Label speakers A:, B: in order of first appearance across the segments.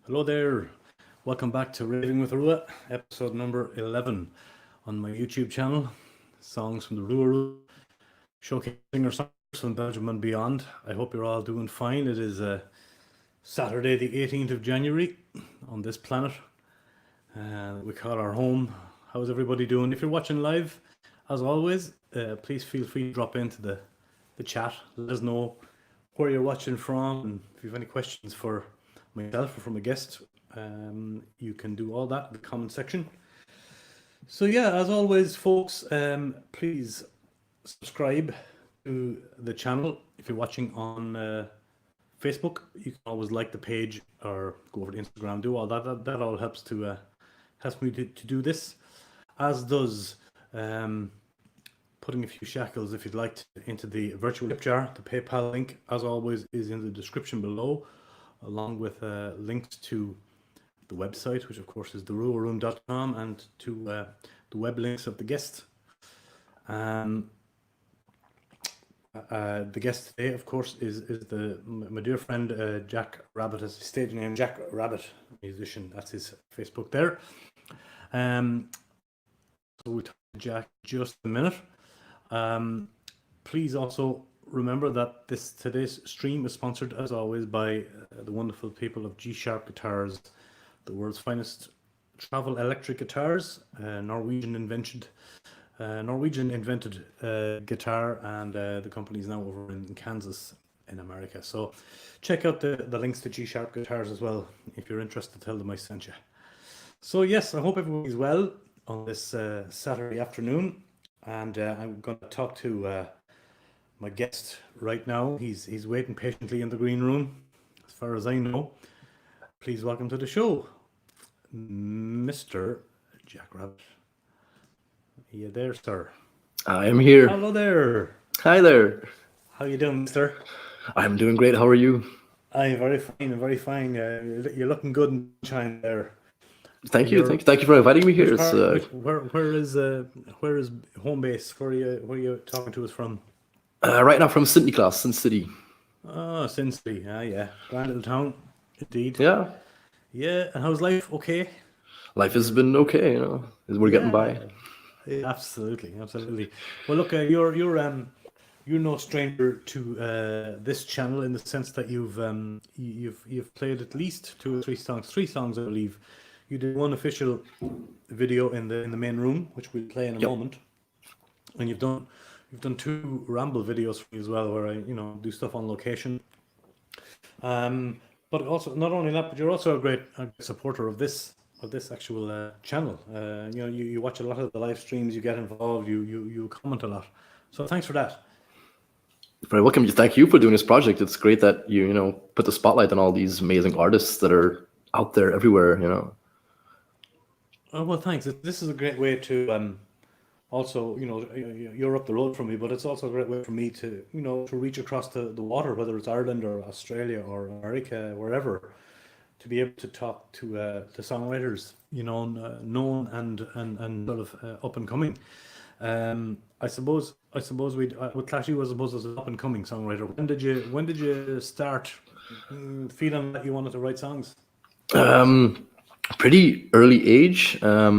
A: Hello there. Welcome back to Raving with Rua, episode number 11 on my YouTube channel. Songs from the RWR, showcasing our songs from Belgium and beyond. I hope you're all doing fine. It is Saturday, the 18th of January on this planet we call our home. How's everybody doing? If you're watching live, as always, please feel free to drop into the chat. Let us know where you're watching from, and if you have any questions for myself or from a guest, you can do all that in the comment section. So yeah, as always, folks, please subscribe to the channel. If you're watching on Facebook, you can always like the page or go over to Instagram, do all that. That all helps to helps me to do this, as does putting a few shekels, if you'd like, into the virtual tip jar. The PayPal link, as always, is in the description below, along with links to the website, which of course is theruralroom.com, and to the web links of the guest. The guest today, of course, is my dear friend Jack Rab Bit, as his stage name, Jack Rab Bit, musician. That's his Facebook there. So we'll talk to Jack in just a minute. Please also remember that today's stream is sponsored, as always, by the wonderful people of G-Sharp Guitars, the world's finest travel electric guitars, Norwegian invented guitar, and the company is now over in Kansas in America. So check out the links to G-Sharp Guitars as well if you're interested. Tell them I sent you. So yes, I hope everybody's well on this Saturday afternoon, and I'm going to talk to my guest right now. He's waiting patiently in the green room, as far as I know. Please welcome to the show, Mr. Jack Rab Bit. Are you there, sir?
B: I am here.
A: Hello there.
B: Hi there.
A: How you doing, mister?
B: I'm doing great. How are you?
A: I'm very fine. I'm very fine. You're looking good in shine there.
B: Thank you for inviting me here.
A: Where is home base? Where are you talking to us from?
B: Right now from Sydney, Sin City.
A: Oh, Sin City. Yeah, grand little town, indeed.
B: Yeah.
A: And how's life? Okay.
B: Life has been okay, We're getting by.
A: Yeah, absolutely. Well, look, you're no stranger to this channel, in the sense that you've played at least 2 or 3 songs. 3 songs, I believe. You did one official video in the main room, which we'll play in a moment, and you've done 2 ramble videos for me as well, where I do stuff on location. But also, not only that, but you're also a great supporter of this actual channel. You watch a lot of the live streams, you get involved, you comment a lot. So thanks for that.
B: Very welcome. Thank you for doing this project. It's great that you put the spotlight on all these amazing artists that are out there everywhere.
A: Oh, well, thanks. This is a great way to also, you're up the road from me, but it's also a great way for me to to reach across the water, whether it's Ireland or Australia or America, wherever, to be able to talk to the songwriters, known and sort of up and coming. I suppose with Clash you, I suppose, as an up and coming songwriter. When did you start feeling that you wanted to write songs?
B: Pretty early age. I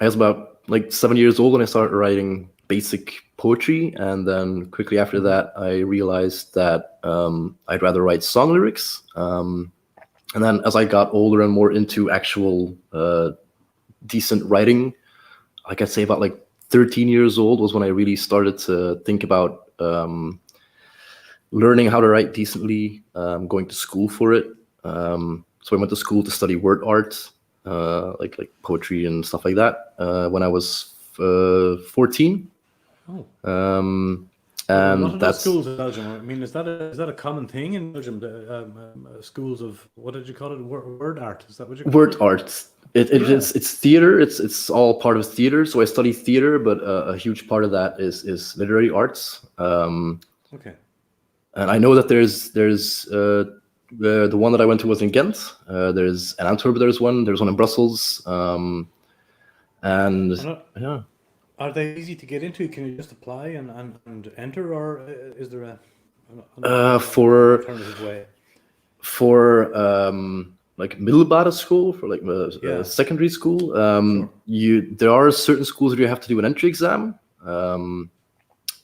B: was about 7 years old when I started writing basic poetry, and then quickly after that I realized that I'd rather write song lyrics. And then as I got older and more into actual decent writing, I'd say about 13 years old was when I really started to think about learning how to write decently, going to school for it. So I went to school to study word art, like poetry and stuff like that, when I was 14.
A: And that's schools in Belgium. I mean, is that a common thing in Belgium? Schools of, what did you call it? Word art. Is that what you call
B: word art? It's theater. It's all part of theater. So I study theater, but a huge part of that is literary arts.
A: Okay.
B: And I know that there's the one that I went to was in Ghent. There's in Antwerp. There's one in Brussels. Yeah.
A: Are they easy to get into? Can you just apply and enter, or is there an
B: for
A: alternative way?
B: For like middelbare school, for like
A: Yeah.
B: secondary school,
A: Sure.
B: there are certain schools where you have to do an entry exam.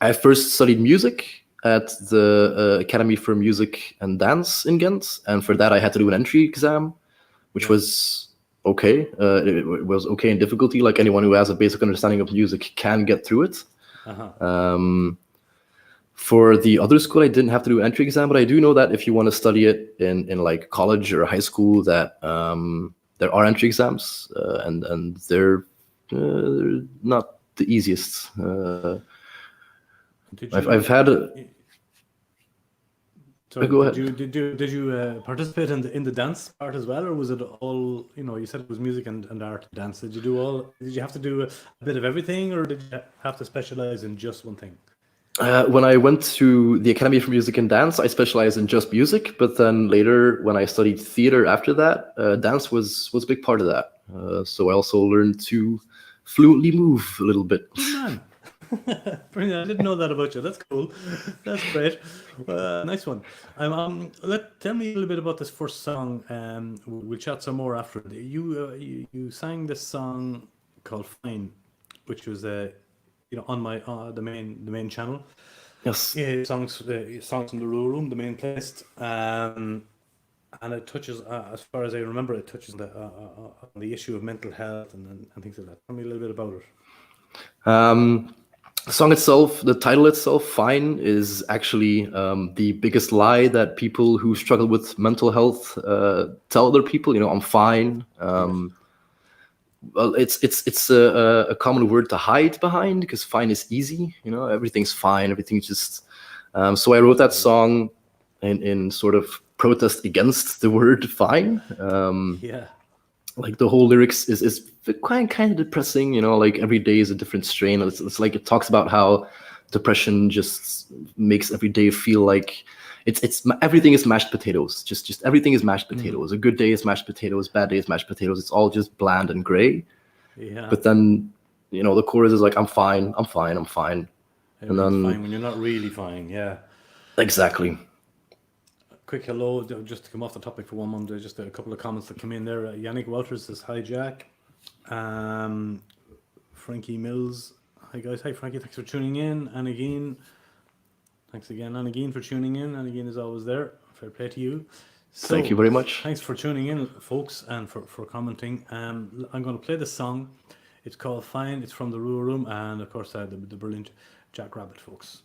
B: I first studied music at the Academy for Music and Dance in Ghent, and for that I had to do an entry exam, which
A: Yeah.
B: was okay. It was okay in difficulty. Like anyone who has a basic understanding of music can get through it. For the other school, I didn't have to do an entry exam, but I do know that if you want to study it in like college or high school, that there are entry exams, and they're not the easiest. I've had.
A: So
B: Go ahead.
A: did you participate in the dance part as well, or was it all, you said it was music and art and dance? Did you have to do a bit of everything, or did you have to specialize in just one thing?
B: When I went to the Academy for Music and Dance, I specialized in just music. But then later, when I studied theater after that, dance was a big part of that. So I also learned to fluently move a little bit.
A: Good man. Brilliant. I didn't know that about you. That's cool. That's great. Nice one. Tell me a little bit about this first song. We'll chat some more after. You sang this song called "Fine," which was on my the main channel.
B: Yes.
A: Yeah, songs from the Rural Room, the main playlist. And it touches, as far as I remember, it touches on the issue of mental health and things like that. Tell me a little bit about it.
B: The song itself, the title itself, "Fine," is actually the biggest lie that people who struggle with mental health tell other people. I'm fine. Well, it's a common word to hide behind, because fine is easy. Everything's fine. Everything's just. So I wrote that song in sort of protest against the word fine.
A: Yeah.
B: Like the whole lyrics is kind of depressing, like every day is a different strain. It's like it talks about how depression just makes every day feel like it's everything is mashed potatoes. Just everything is mashed potatoes. A good day is mashed potatoes, bad day is mashed potatoes. It's all just bland and gray.
A: Yeah.
B: But then, the chorus is like, I'm fine, I'm fine, I'm fine.
A: And then fine when you're not really fine. Yeah.
B: Exactly.
A: Quick hello, just to come off the topic for one moment. There's just a couple of comments that come in there. Yannick Walters says, "Hi Jack." Frankie Mills, "Hi guys." Hi Frankie, thanks for tuning in. And again, thanks again, and again, for tuning in. And again is always there. Fair play to you. So,
B: thank you very much.
A: Thanks for tuning in, folks, and for commenting. I'm going to play this song. It's called "Fine." It's from the Rural Room, and of course the brilliant Jack Rab Bit, folks.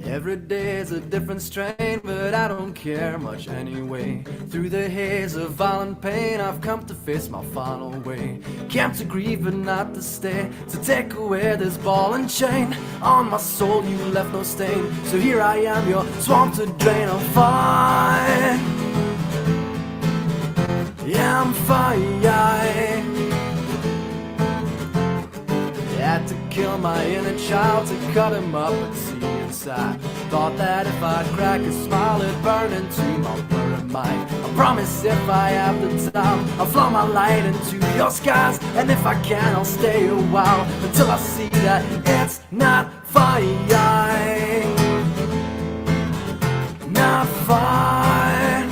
C: Every day is a different strain, but I don't care much anyway. Through the haze of violent pain, I've come to face my final way. Came to grieve but not to stay, to take away this ball and chain. On my soul you left no stain, so here I am, your swamp to drain. I'm fine, yeah I'm fine. Had to kill my inner child to cut him up and see inside. Thought that if I'd crack a smile it'd burn into my blurred mind. I promise if I have the time I'll flow my light into your skies. And if I can I'll stay a while until I see that it's not fine. Not fine.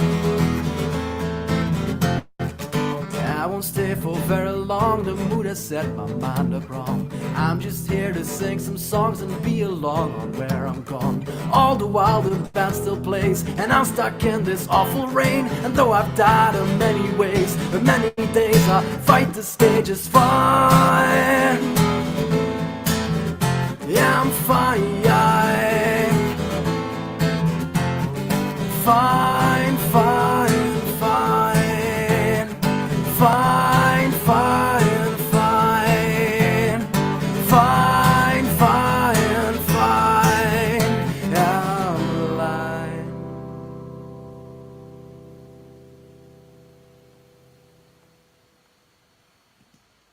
C: I won't stay for very long, the mood has set my mind up wrong. I'm just here to sing some songs and be along on where I'm gone. All the while the band still plays, and I'm stuck in this awful rain. And though I've died in many ways, in many days I fight the stage is fine. Yeah, I'm fine. Fine, fine, fine. Fine, fine, fine. Fine, fine, fine. Yeah, I'm alive.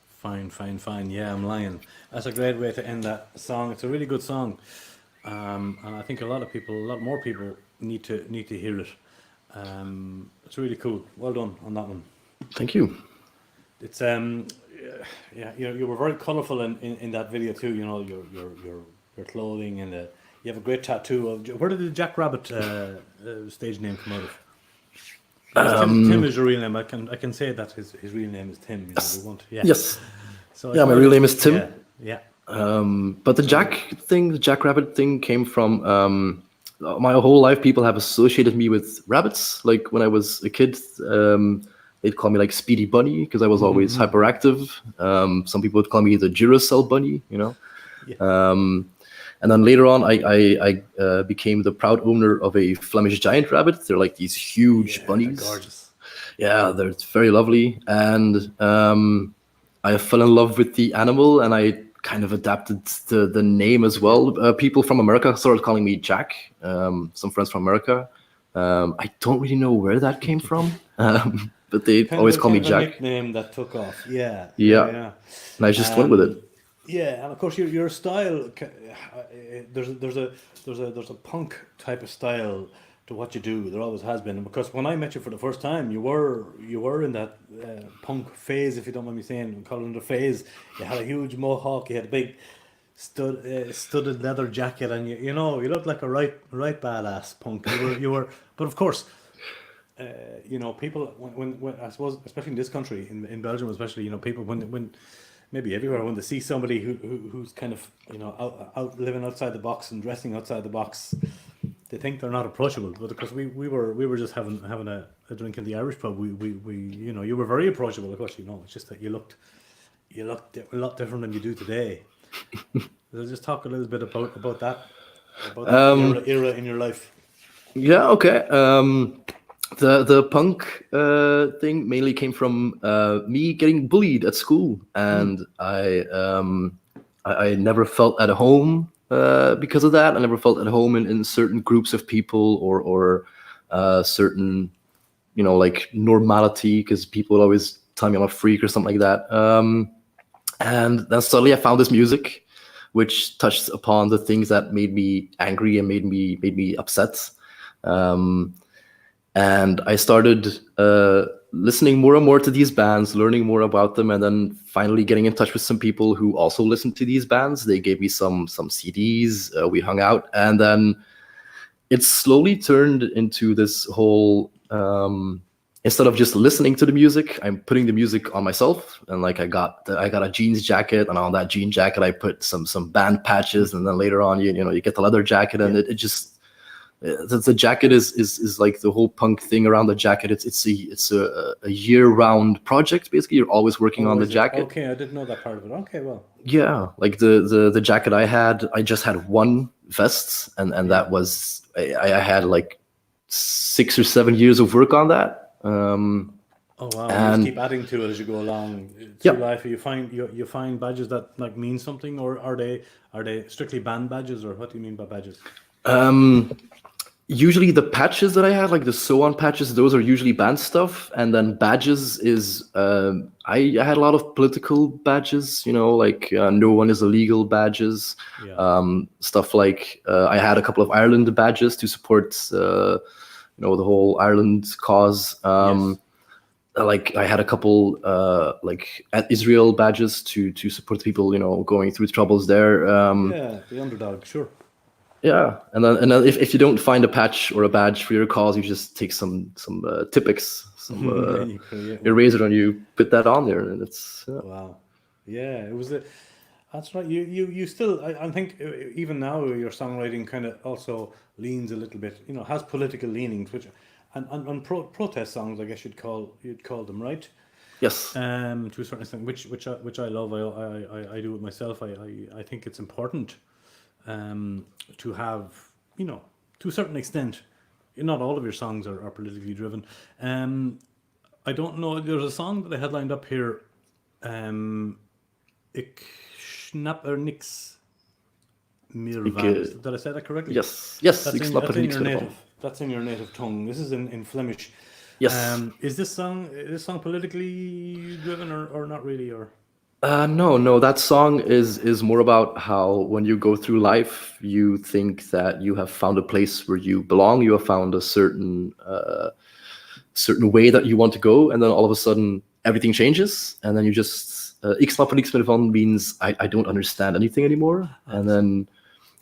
A: Fine, fine, fine. Yeah, I'm lying. That's a great way to end that song. It's a really good song, and I think a lot more people need to hear it. It's really cool. Well done on that one.
B: Thank you.
A: It's yeah, you were very colourful in that video too. You know, your clothing and you have a great tattoo of. Where did the Jack Rab Bit stage name come out of? Because Tim is your real name. I can say that his real name is Tim. You know, we won't, yeah.
B: Yes.
A: So
B: Yeah, my real name is Tim.
A: Yeah.
B: But the Jack Rabbit thing came from my whole life. People have associated me with rabbits. Like when I was a kid, they'd call me like Speedy Bunny because I was always hyperactive. Some people would call me the Duracell Bunny, you know.
A: Yeah.
B: And then later on, I became the proud owner of a Flemish giant rabbit. They're like these huge bunnies.
A: They're gorgeous.
B: Yeah, they're very lovely. And I fell in love with the animal, and I kind of adapted the name as well. People from America started calling me Jack. Some friends from America. I don't really know where that came from, but they always call me Jack.
A: A nickname that took off. Yeah.
B: Yeah. And I just went with it.
A: Yeah, and of course your style. There's a punk type of style to what you do. There always has been. And because when I met you for the first time, you were in that punk phase, if you don't mind me saying, calling it a phase. You had a huge mohawk. You had a big studded leather jacket, and you looked like a right badass punk. You were. But of course, people when I suppose, especially in this country, in Belgium especially, people when maybe everywhere, when they see somebody who's kind of out living outside the box and dressing outside the box, they think they're not approachable. But because we were just having a drink in the Irish pub, we you were very approachable. Of course, it's just that you looked a lot different than you do today. So just talk a little bit about that era in your life.
B: Yeah. Okay. The punk thing mainly came from me getting bullied at school, and I never felt at home because of that. I never felt at home in certain groups of people or certain, like normality, because people would always tell me I'm a freak or something like that. And then suddenly I found this music, which touched upon the things that made me angry and made me upset. And I started listening more and more to these bands, learning more about them, and then finally getting in touch with some people who also listened to these bands. They gave me some CDs. We hung out, and then it slowly turned into this whole. Instead of just listening to the music, I'm putting the music on myself, and like I got a jeans jacket, and on that jean jacket I put some band patches, and then later on you get the leather jacket, and it just. The jacket is like the whole punk thing around the jacket. It's a year-round project. Basically, you're always working on the jacket.
A: Okay, I didn't know that part of it. Okay, well.
B: Yeah, like the jacket I just had one vest, and that was I had like 6 or 7 years of work on that.
A: Oh wow! And you just keep adding to it as you go along through life. You find badges that like mean something, or are they strictly band badges, or what do you mean by badges?
B: Usually the patches that I had, like the sew-on patches, those are usually band stuff. And then badges is, I had a lot of political badges, like no one is illegal badges. Yeah. Stuff like, I had a couple of Ireland badges to support, the whole Ireland cause.
A: Yes.
B: Like I had a couple, like at Israel badges to support the people, going through troubles there.
A: Yeah, the underdog, sure.
B: Yeah, and then if you don't find a patch or a badge for your cause, you just take some Tipp-Ex, eraser, and you put that on there, and it's
A: wow. Yeah, it was that's right. You still, I think even now your songwriting kind of also leans a little bit, has political leanings, which and protest songs, I guess you'd call them, right?
B: Yes.
A: To a certain extent, which I love. I do it myself. I think it's important. To have, to a certain extent, not all of your songs are politically driven. I don't know, there's a song that I had lined up here, Ik snap er niks meer van. Did I say that correctly?
B: Yes, ik snap er niks meer van.
A: That's in your native tongue. This is in Flemish.
B: Yes.
A: Is this song politically driven or not really, or?
B: No. That song is more about how when you go through life, you think that you have found a place where you belong. You have found a certain way that you want to go, and then all of a sudden everything changes, and then you just ik snap er niks meer van means I don't understand anything anymore. And then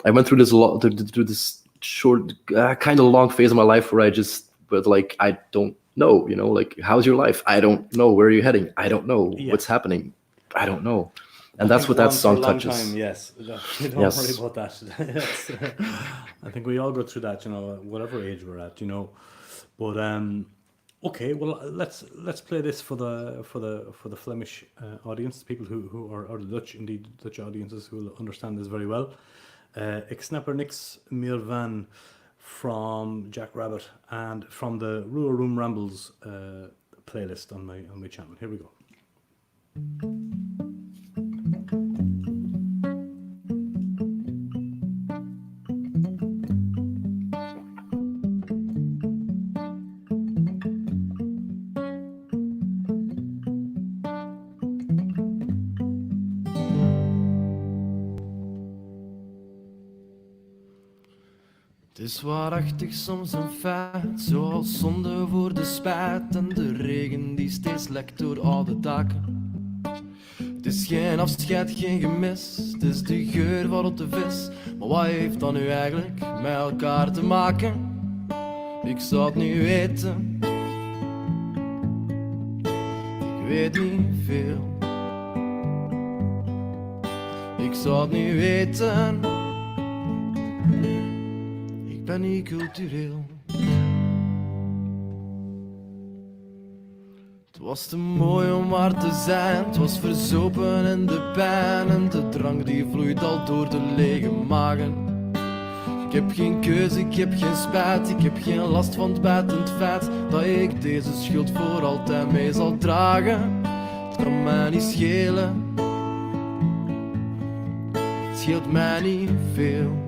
B: I went through this short, kind of long phase of my life where I just was like, I don't know, like, how's your life? I don't know. Where are you heading? I don't know. What's happening? I don't know. And that's what that song touches.
A: Time, yes. Don't worry about that. Yes. I think we all go through that, whatever age we're at, But okay, well, let's play this for the Flemish audience, people who are or the Dutch, indeed Dutch audiences who will understand this very well. Ik snap er niks meer van from Jack Rab Bit and from the RWR Room Rambles playlist on my channel. Here we go.
C: Het is waarachtig soms een feit, zoals zonde voor de spijt en de regen die steeds lekt door oude daken. Het is geen afscheid, geen gemis, het is de geur van rotte vis. Maar wat heeft dat nu eigenlijk met elkaar te maken? Ik zou het niet weten, ik weet niet veel. Ik zou het niet weten, ik ben niet cultureel. Het was te mooi om waar te zijn, het was verzopen in de pijn en de drank die vloeit al door de lege magen. Ik heb geen keuze, ik heb geen spijt, ik heb geen last van het bijtend feit dat ik deze schuld voor altijd mee zal dragen. Het kan mij niet schelen, het scheelt mij niet veel.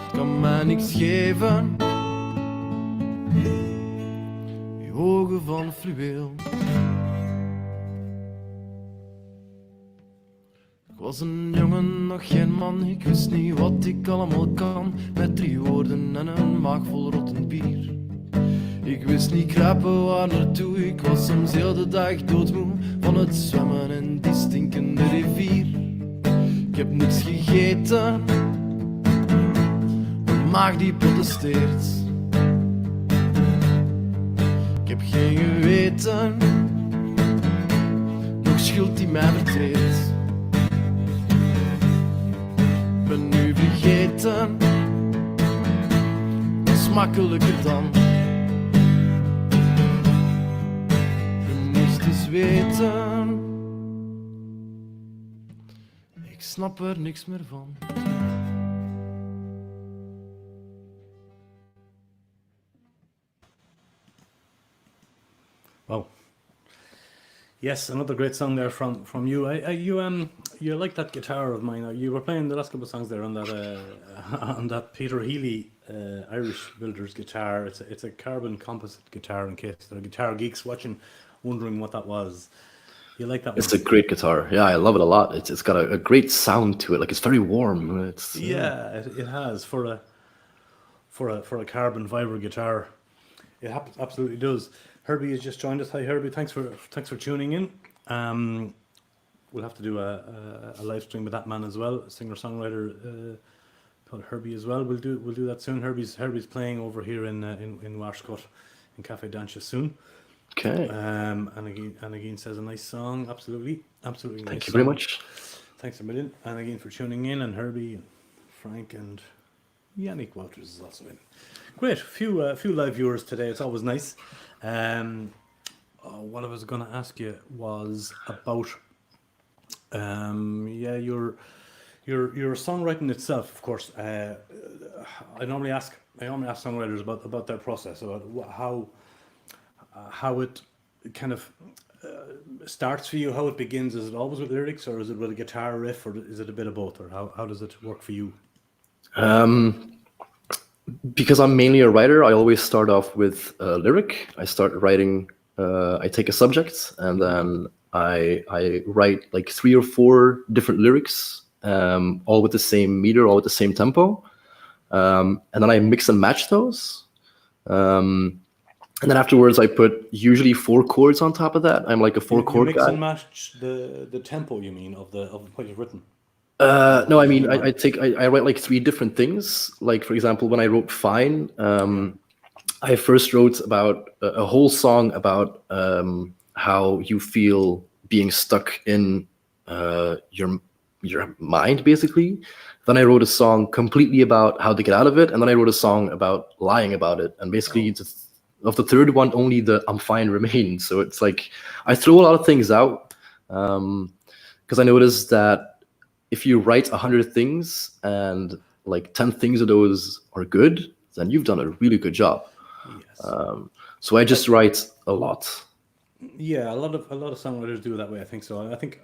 C: Het kan mij niks geven, die ogen van fluweel. Ik was een jongen, nog geen man, ik wist niet wat ik allemaal kan. Met 3 woorden en een maag vol rottend bier. Ik wist niet kruipen waar naartoe, ik was soms heel de dag doodmoe van het zwemmen in die stinkende rivier. Ik heb niets gegeten, mijn maag die protesteert. Ik heb geen geweten, nog schuld die mij betreedt. Ik ben nu vergeten, dat is makkelijker dan. Je moest eens weten, ik snap er niks meer van.
A: Wow. Yes, another great song there from you. You like that guitar of mine. You were playing the last couple of songs there on that on that Peter Healy Irish Builder's guitar. It's a carbon composite guitar. In case there are guitar geeks watching, wondering what that was. You like that?
B: It's a great guitar. Yeah, I love it a lot. It's got a great sound to it. Like, it's very warm.
A: It has for a carbon fiber guitar. It absolutely does. Herbie has just joined us. Hi, Herbie. Thanks for tuning in. We'll have to do a live stream with that man as well, singer-songwriter called Herbie as well. We'll do that soon. Herbie's playing over here in Warscott in Café Dancha soon.
B: Okay.
A: And again says a nice song. Absolutely nice.
B: Thank you very much.
A: Thanks a million. And again for tuning in, and Herbie and Frank and Yannick Wouters is also in. Great. Few live viewers today. It's always nice. What I was going to ask you was about your songwriting itself. Of course, I normally ask songwriters about their process, about how it kind of starts for you, how it begins. Is it always with lyrics, or is it with a guitar riff, or is it a bit of both, or how does it work for you?
B: Because I'm mainly a writer, I always start off with a lyric. I start writing, I take a subject, and then I write like 3 or 4 different lyrics, all with the same meter, all with the same tempo, and then I mix and match those. And then afterwards, I put usually 4 chords on top of that. I'm like a 4
A: You
B: chord
A: mix
B: guy.
A: and match the tempo, you mean, of what you've written?
B: No, I mean I write like 3 different things. Like for example, when I wrote "Fine," I first wrote about a whole song about how you feel being stuck in your mind, basically. Then I wrote a song completely about how to get out of it, and then I wrote a song about lying about it. And basically, of the third one, only the "I'm fine" remains. So it's like I throw a lot of things out because I noticed that if you write 100 things and like 10 things of those are good, then you've done a really good job.
A: Yes.
B: So I just write a lot.
A: Yeah, a lot of songwriters do it that way. I think so. I think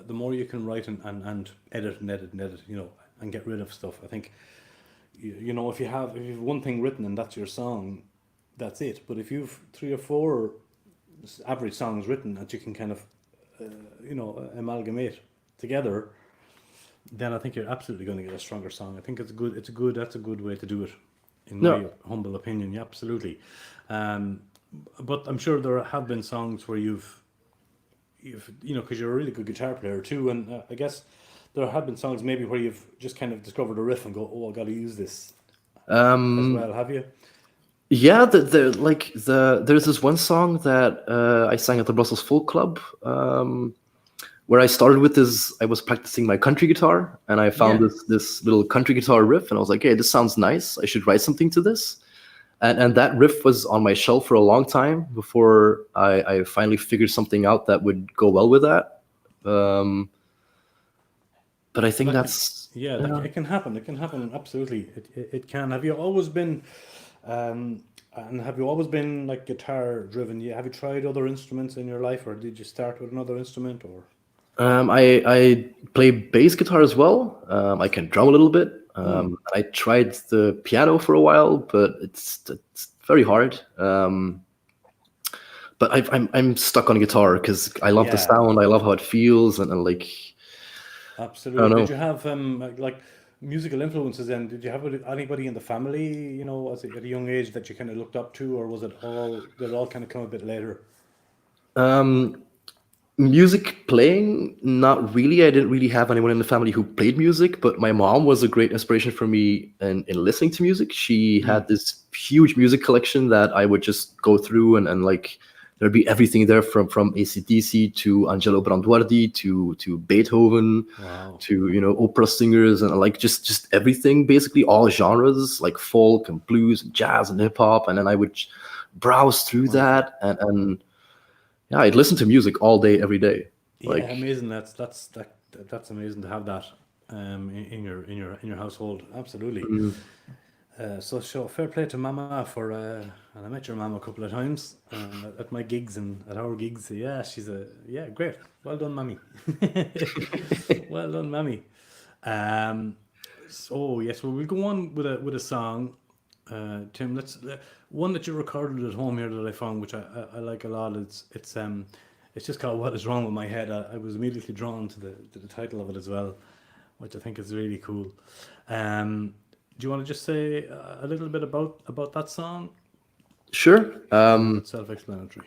A: the more you can write and edit and edit and edit, and get rid of stuff. I think if you have one thing written and that's your song, that's it. But if you've 3 or 4 average songs written that you can kind of amalgamate together, then I think you're absolutely going to get a stronger song. I think that's a good way to do it, in my humble opinion. Yeah, absolutely. But I'm sure there have been songs where you've because you're a really good guitar player too, and I guess there have been songs maybe where you've just kind of discovered a riff and go, oh, I got to use this as well. Have you?
B: Yeah, there's this one song that I sang at the Brussels Folk Club, where I started with this. I was practicing my country guitar, and I found this little country guitar riff, and I was like, hey, this sounds nice. I should write something to this. And that riff was on my shelf for a long time before I finally figured something out that would go well with that. But I think that's...
A: It can happen. It can happen, absolutely. It can. Have you always been... like guitar driven? Have you tried other instruments in your life, or did you start with another instrument? Or
B: I play bass guitar as well. I can drum a little bit. I tried the piano for a while, but it's very hard. But I'm stuck on guitar because I love the sound. I love how it feels, and like.
A: Absolutely. Did you have like musical influences? And did you have anybody in the family, at a young age that you kind of looked up to, or did it all kind of come a bit later?
B: Music playing, not really. I didn't really have anyone in the family who played music, but my mom was a great inspiration for me in listening to music. She had this huge music collection that I would just go through, and like there'd be everything there from AC/DC to Angelo Branduardi to Beethoven, to opera singers, and like just everything, basically all genres like folk and blues and jazz and hip hop. And then I would browse through that and yeah, I'd listen to music all day, every day. Like,
A: yeah, amazing. That's amazing to have that in your household. Absolutely. So fair play to Mama for. And I met your mom a couple of times at my gigs and at our gigs. Yeah, she's great. Well done, Mammy. Well done, Mammy. So yes, well, we'll go on with a song. Tim, let's one that you recorded at home here that I found, which I like a lot. It's just called "What Is Wrong with My Head." I was immediately drawn to the title of it as well, which I think is really cool. Do you want to just say a little bit about that song?
B: Sure.
A: It's self-explanatory.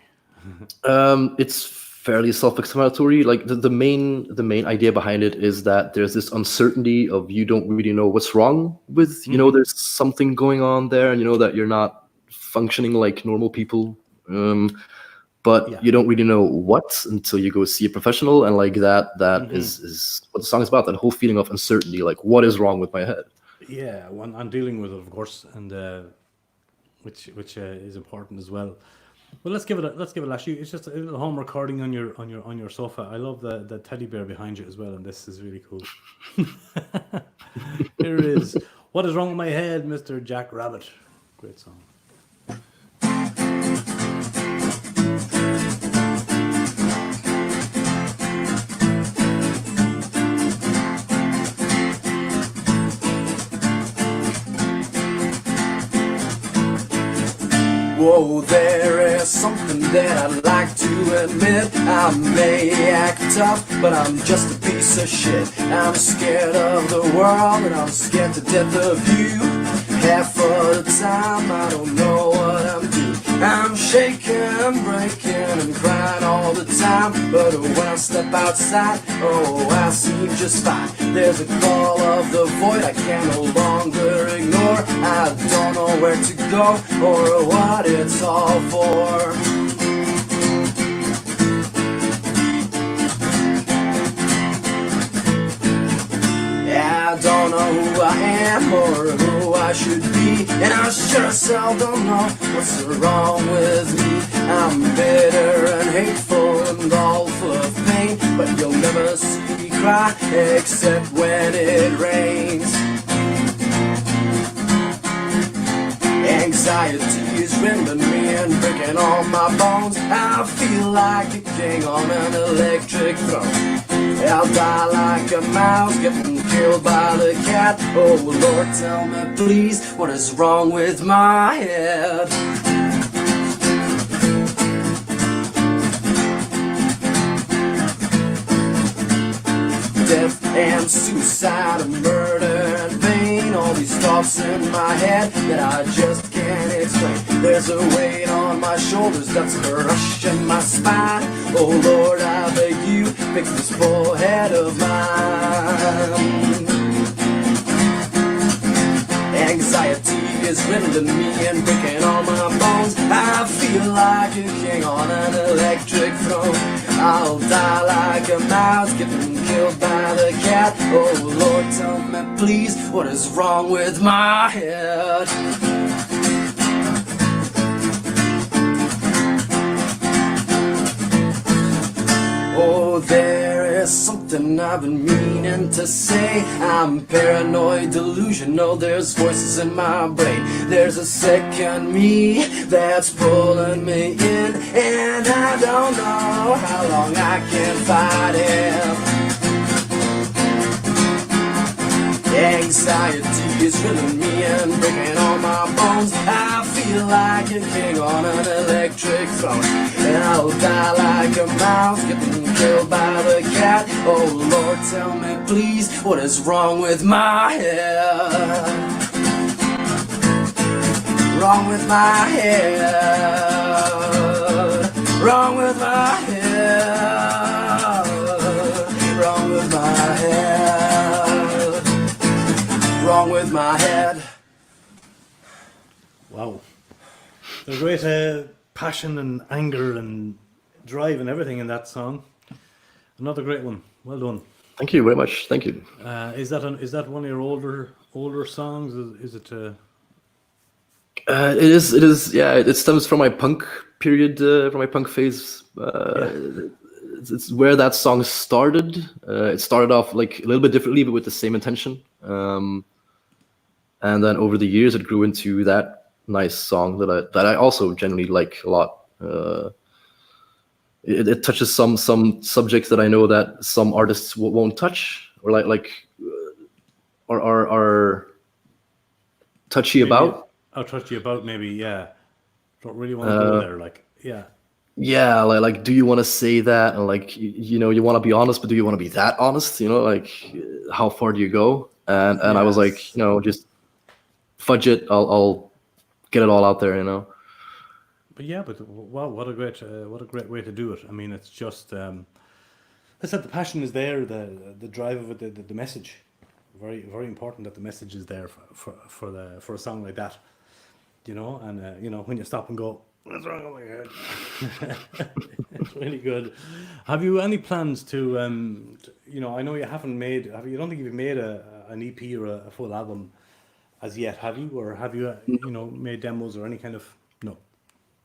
B: It's fairly self-explanatory. Like the main idea behind it is that there's this uncertainty of you don't really know what's wrong with, there's something going on there, and that you're not functioning like normal people. But you don't really know what until you go see a professional, and like that is what the song is about, that whole feeling of uncertainty, like what is wrong with my head. Yeah,
A: I'm dealing with it, of course, and which is important as well. Well, let's give it a lash. It's just a little home recording on your sofa. I love the teddy bear behind you as well, and this is really cool. Here it is. What is wrong with my head, Mr. Jack Rabbit? Great song.
C: Whoa, there is something that I'd like to admit. I may act tough, but I'm just a piece of shit. I'm scared of the world, and I'm scared to death of you. Half of the time, I don't know what I'm doing. I'm shaking, breaking, and crying all the time. But when I step outside, oh, I seem just fine. There's a call of the void I can no longer ignore. I don't know where to go or what it's all for. I don't know who I am or who I should be, and I sure as hell don't know what's wrong with me. I'm bitter and hateful and all full of pain, but you'll never see me cry except when it rains. Anxiety is rending me and breaking all my bones. I feel like a king on an electric throne. I'll die like a mouse getting killed by the cat. Oh Lord, tell me please, what is wrong with my head? Death and suicide and murder and pain, all these thoughts in my head that I just can't explain. There's a weight on my shoulders that's crushing my spine. Oh Lord, I beg you, fix this poor head of mine. Anxiety is riddling me and breaking all my bones. I feel like a king on an electric throne. I'll die like a mouse getting killed by the cat. Oh Lord, tell me please, what is wrong with my head? Oh, there is something I've been meaning to say. I'm paranoid, delusional, there's voices in my brain. There's a second me that's pulling me in, and I don't know how long I can fight him. Anxiety is filling me and breaking all my bones. I feel like a king on an electric throne, and I'll die like a mouse getting killed by the cat. Oh Lord, tell me please, what is wrong with my head? Wrong with my head. Wrong with my head. Wrong with my head. Wrong with my head.
A: Wow. There's great passion and anger and drive and everything in that song. Another great one. Well done.
B: Thank you very much. Thank you.
A: Is that one of your older songs? Is it?
B: It is. Yeah, it stems from my punk period, from my punk phase. It's where that song started. It started off like a little bit differently, but with the same intention. And then over the years, it grew into that nice song that I also generally like a lot. It touches some subjects that I know that some artists won't touch, or are touchy
A: Maybe,
B: about.
A: I'll touch you about maybe, yeah. Don't really want to go there, like, yeah.
B: Yeah, like do you want to say that? And like, you know, you want to be honest, but do you want to be that honest? You know, like, how far do you go? And I was like, you know, just fudge it. I'll get it all out there, you know.
A: But yeah, but wow, what a great way to do it. I mean, it's just, I said the passion is there, the drive of it, the message. Very, very important that the message is there for a song like that, you know. And you know, when you stop and go, what's wrong with my head? It's really good. Have you any plans to, you know, I know you haven't made, you don't think you've made an EP or a full album as yet, have you? Or have you, you know, made demos or any kind of, no?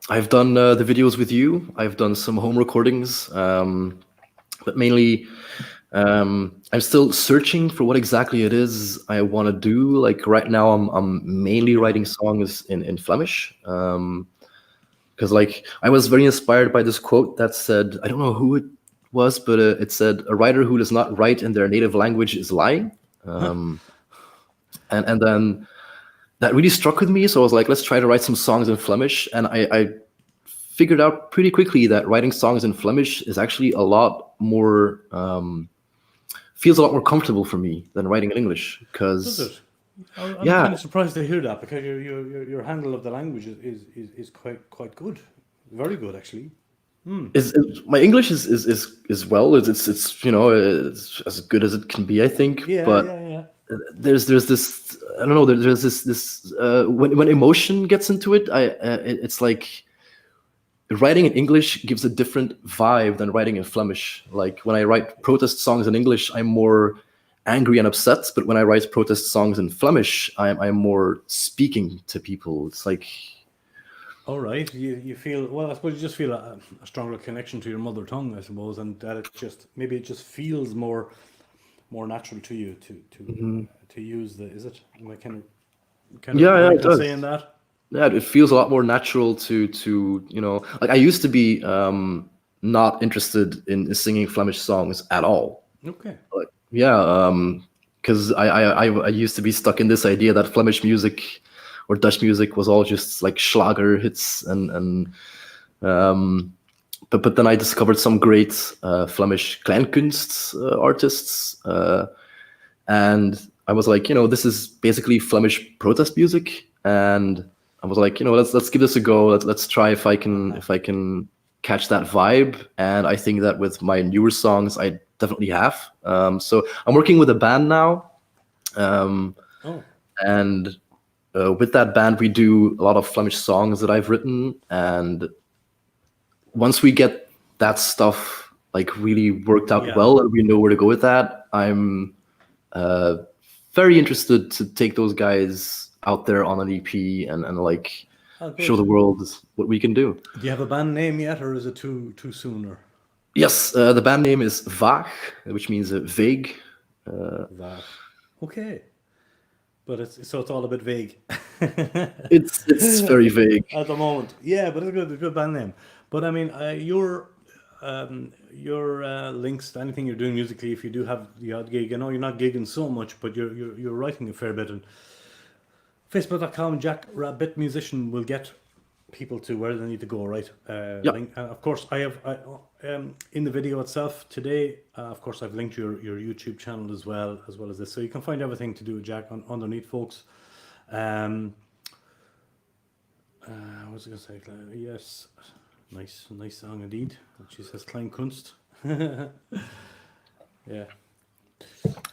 B: I've done the videos with you. I've done some home recordings, but mainly I'm still searching for what exactly it is I want to do. Like right now, I'm mainly writing songs in Flemish, because like I was very inspired by this quote that said, I don't know who it was, but it said, "A writer who does not write in their native language is lying." And then that really struck with me. So I was like, let's try to write some songs in Flemish, and I figured out pretty quickly that writing songs in Flemish is actually a lot more feels a lot more comfortable for me than writing in English.
A: Does
B: Because
A: it? I'm
B: yeah,
A: kind of surprised to hear that because your handle of the language is quite good, very good actually.
B: my English is well. It's it's as good as it can be, I think.
A: Yeah,
B: But
A: yeah.
B: there's this I don't know. There's this when emotion gets into it, it's like writing in English gives a different vibe than writing in Flemish. Like when I write protest songs in English, I'm more angry and upset. But when I write protest songs in Flemish, I'm more speaking to people. It's like,
A: All right, you feel well. I suppose you just feel a stronger connection to your mother tongue, I suppose, and that it just feels more natural to you to use the. Is it? Am I kind of
B: yeah,
A: right
B: it
A: in
B: does.
A: saying that?
B: Yeah, it feels a lot more natural to like I used to be not interested in singing Flemish songs at all.
A: Okay.
B: Like, yeah, because I used to be stuck in this idea that Flemish music or Dutch music was all just like Schlager hits and but then I discovered some great Flemish kleinkunst artists, and I was like, this is basically Flemish protest music, and I was like, let's give this a go. Let's try if I can catch that vibe, and I think that with my newer songs, I definitely have. So I'm working with a band now,
A: Oh,
B: and with that band, we do a lot of Flemish songs that I've written, and once we get that stuff like really worked out
A: yeah.
B: well, and we know where to go with that, I'm very interested to take those guys out there on an EP and like
A: Oh,
B: show the
A: good.
B: world what we can do.
A: Do you have a band name yet, or is it too soon? Or
B: Yes, the band name is Vaag, which means vague.
A: that? Okay, but it's all a bit vague
B: It's very vague.
A: at the moment. Yeah, but it's a good band name. But I mean, your links to anything you're doing musically, if you do have the odd gig, I know you're not gigging so much, but you're writing a fair bit. And Facebook.com Jack Rab Bit musician will get people to where they need to go, right?
B: Yep.
A: Link, and of course, I in the video itself today. Of course, I've linked your YouTube channel as well as this, so you can find everything to do with Jack underneath, folks. What was I going to say? Yes, nice song indeed. She says Kleinkunst. Yeah.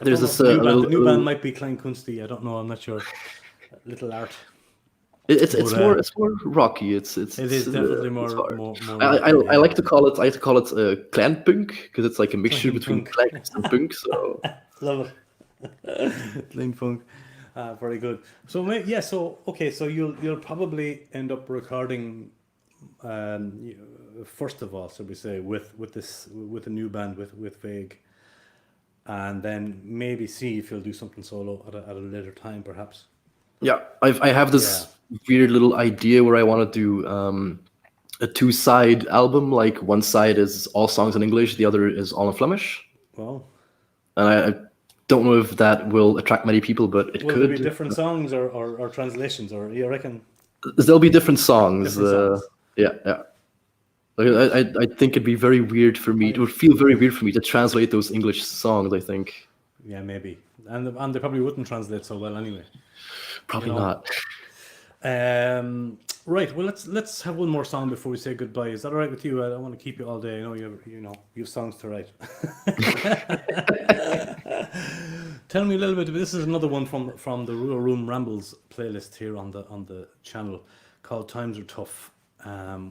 B: There's
A: Don't
B: this
A: know, the new band might be Kleinkunsti. I don't know. I'm not sure. Little art.
B: it's
A: But,
B: it's more rocky. It
A: It is definitely more
B: hard.
A: more.
B: I like to call it kleinpunk because it's like a mixture between
A: Kleinpunk.
B: kleinkunst and punk. So
A: Love it. Clean funk. Very good. So yeah. So okay. So you'll probably end up recording. First of all, so we say with a new band with Vague, and then maybe see if you'll do something solo at a later time, perhaps.
B: yeah, I have this weird little idea where I want to do a two-side album. Like one side is all songs in English, the other is all in Flemish.
A: Well,
B: And I don't know if that will attract many people, but it
A: will
B: could.
A: there be different songs or translations, or you reckon?
B: There'll be different songs.
A: Different songs.
B: Yeah. Like, I think it'd be very weird for me. It would feel very weird for me to translate those English songs, I think.
A: Yeah, maybe, and they probably wouldn't translate so well anyway.
B: Probably
A: You know.
B: not.
A: Right. Well, let's have one more song before we say goodbye. Is that all right with you? I don't want to keep you all day. I know you have songs to write. Tell me a little bit. This is another one from the RWR Room Rambles playlist here on the channel called "Times Are Tough,"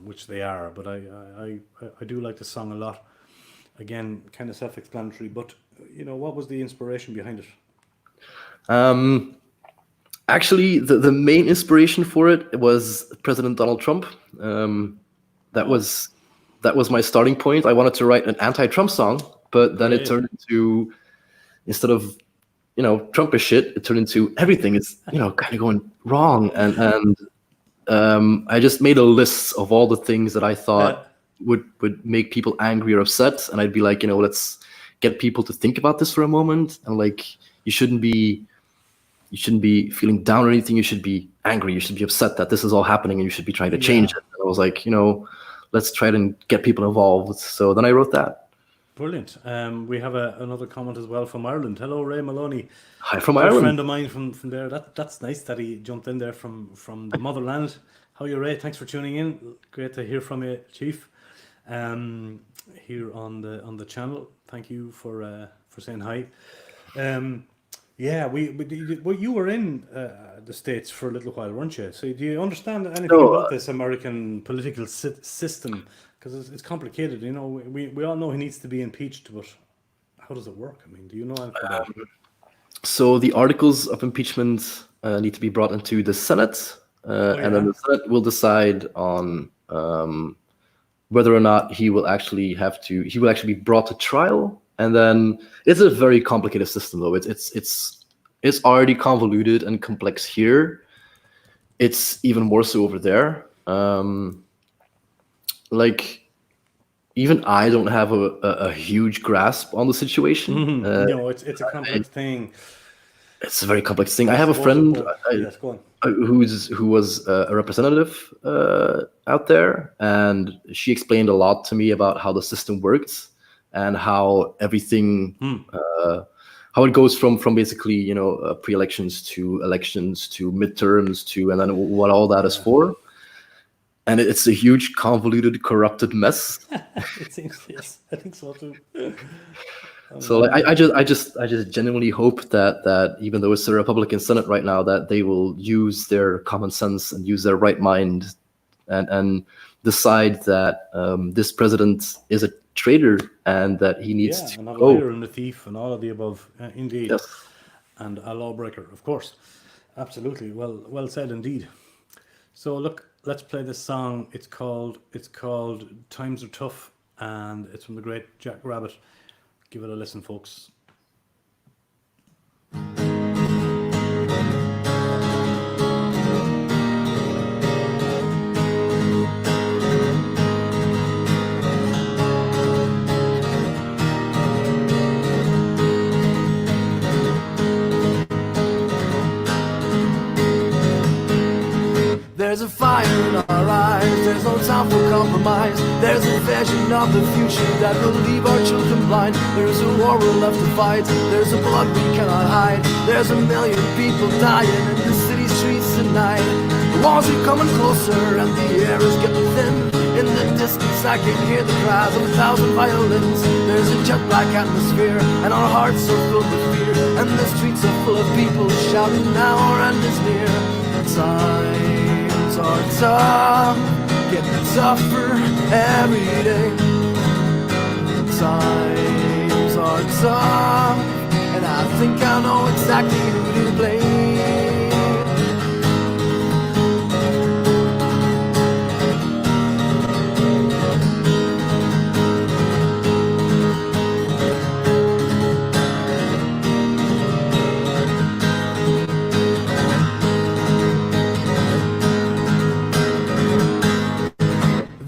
A: which they are. But I do like the song a lot. Again, kind of self-explanatory. But what was the inspiration behind it?
B: Actually, the main inspiration for it was President Donald Trump. That was my starting point. I wanted to write an anti-Trump song, but then it turned into, instead of Trump is shit, it turned into everything is kind of going wrong, and I just made a list of all the things that I thought would make people angry or upset, and I'd be like, let's get people to think about this for a moment, and like you shouldn't be you shouldn't be feeling down or anything. You should be angry. You should be upset that this is all happening, and you should be trying to change it. And I was like, let's try to get people involved. So then I wrote that.
A: Brilliant. We have another comment as well from Ireland. Hello, Ray Maloney.
B: Hi from
A: A
B: Ireland.
A: friend of mine from there. That's nice that he jumped in there from the motherland. How are you, Ray? Thanks for tuning in. Great to hear from you, Chief. Here on the channel. Thank you for saying hi. You were in the States for a little while, weren't you? So do you understand anything about this American political system? Because it's complicated. We all know he needs to be impeached, but how does it work? I mean, do you know anything about it?
B: So the articles of impeachment need to be brought into the Senate, and then the Senate will decide on whether or not he will actually be brought to trial. And then it's a very complicated system, though. It's already convoluted and complex here. It's even more so over there. Even I don't have a huge grasp on the situation.
A: It's a complex thing.
B: It's a very complex thing. I have a friend who was a representative out there, and she explained a lot to me about how the system works and how everything, how it goes from basically pre-elections to elections to midterms and then what all that is for. And it's a huge, convoluted, corrupted mess.
A: It seems, yes, I think so too.
B: So I just genuinely hope that even though it's a Republican Senate right now, that they will use their common sense and use their right mind and decide that this president is a traitor and that he needs to
A: and a
B: go.
A: liar and a thief and all of the above, indeed.
B: Yes.
A: And a lawbreaker, of course. Absolutely. Well said indeed. So look, let's play this song. It's called Times Are Tough, and it's from the great Jack Rab Bit. Give it a listen, folks.
C: There's a fire in our eyes, there's no time for compromise. There's a vision of the future that will leave our children blind. There's a war we're left to fight, there's a blood we cannot hide. There's a million people dying in the city streets tonight. The walls are coming closer and the air is getting thin. In the distance I can hear the cries of 1,000 violins. There's a jet black atmosphere and our hearts are filled with fear. And the streets are full of people shouting now our end is near. Times are tough, getting tougher every day. Times are tough, and I think I know exactly who to blame.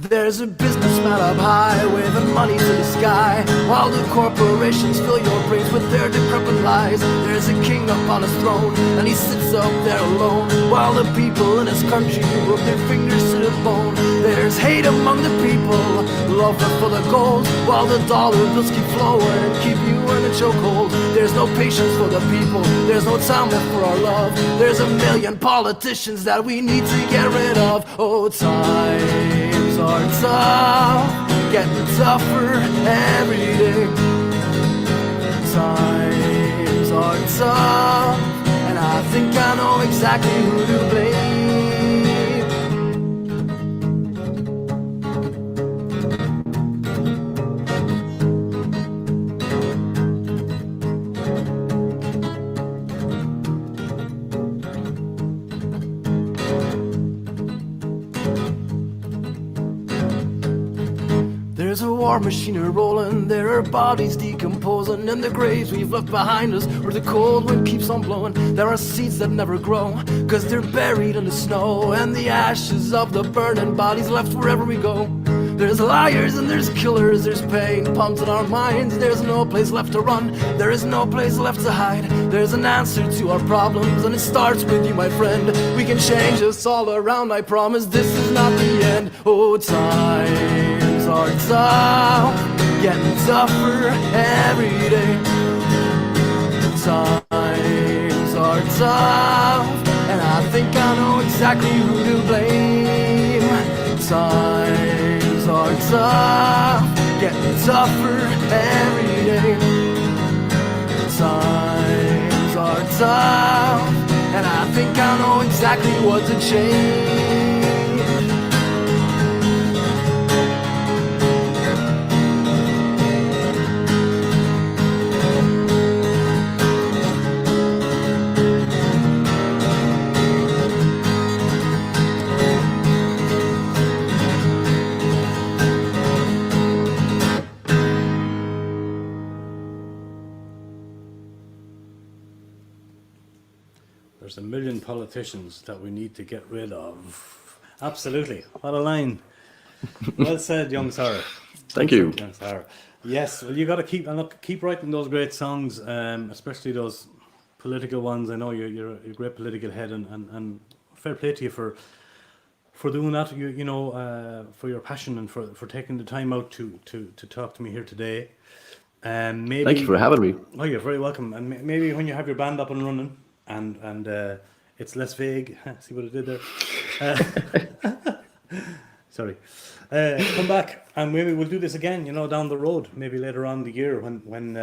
C: There's a businessman up high, waving money to the sky, while the corporations fill your brains with their decrepit lies. There's a king up on his throne, and he sits up there alone, while the people in his country rub their fingers to the bone. There's hate among the people, love for the gold, while the dollar bills keep flowing and keep you in a chokehold. There's no patience for the people, there's no time left for our love. There's a million politicians that we need to get rid of. Oh, times are tough, getting tougher every day. Times are tough, and I think I know exactly who to blame. There's a war machine rolling, there are bodies decomposing in the graves we've left behind us where the cold wind keeps on blowing. There are seeds that never grow, cause they're buried in the snow, and the ashes of the burning bodies left wherever we go. There's liars and there's killers, there's pain pumped in our minds. There's no place left to run, there is no place left to hide. There's an answer to our problems and it starts with you, my friend. We can change us all around, I promise this is not the end. Oh, times are tough, getting tougher every day. Times are tough, and I think I know exactly who to blame. Times are tough, getting tougher every day. Times are tough, and I think I know exactly what to change.
A: There's a million politicians that we need to get rid of. Absolutely. What a line. Well said, young sir.
B: Thank you.
A: Young sir. Yes, well, you got to keep writing those great songs, especially those political ones. I know you're a great political head, and fair play to you for doing that. You know, for your passion and for taking the time out to talk to me here today. Maybe,
B: Thank you for having me.
A: Oh, you're very welcome. And maybe when you have your band up and running, and it's less vague. See what I did there? Sorry. Come back and maybe we'll do this again. You know, down the road, maybe later on the year when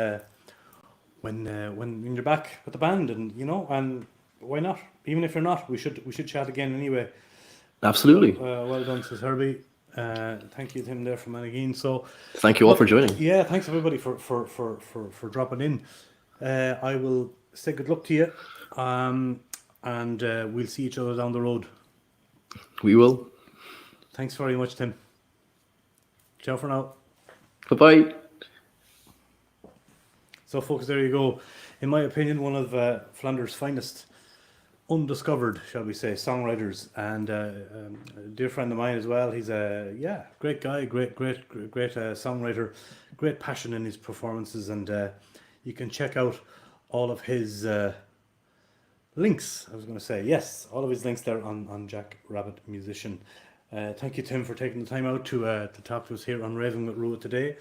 A: you're back with the band, and you know, and why not? Even if you're not, we should chat again anyway.
B: Absolutely.
A: Well done, says Herbie. Thank you to him there from Manageen. So
B: thank you all for joining.
A: Yeah, thanks everybody for dropping in. I will say good luck to you. And we'll see each other down the road.
B: We will.
A: Thanks very much, Tim. Ciao for now.
B: Bye-bye.
A: So, folks, there you go. In my opinion, one of Flanders' finest undiscovered, shall we say, songwriters, and a dear friend of mine as well. He's a great guy, great songwriter, great passion in his performances, and you can check out all of his links. I was going to say, yes, all of his links there on Jack Rab Bit Musician. Thank you, Tim, for taking the time out to talk to us here on Raving with Rua today,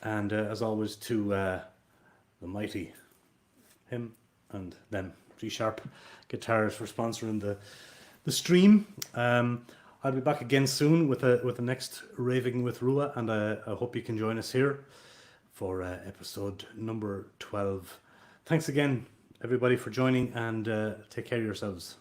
A: and as always to the mighty him and them. G-Sharp Guitars for sponsoring the stream. I'll be back again soon with the next Raving with Rua, and I hope you can join us here for episode number 12. Thanks again, everybody, for joining, and take care of yourselves.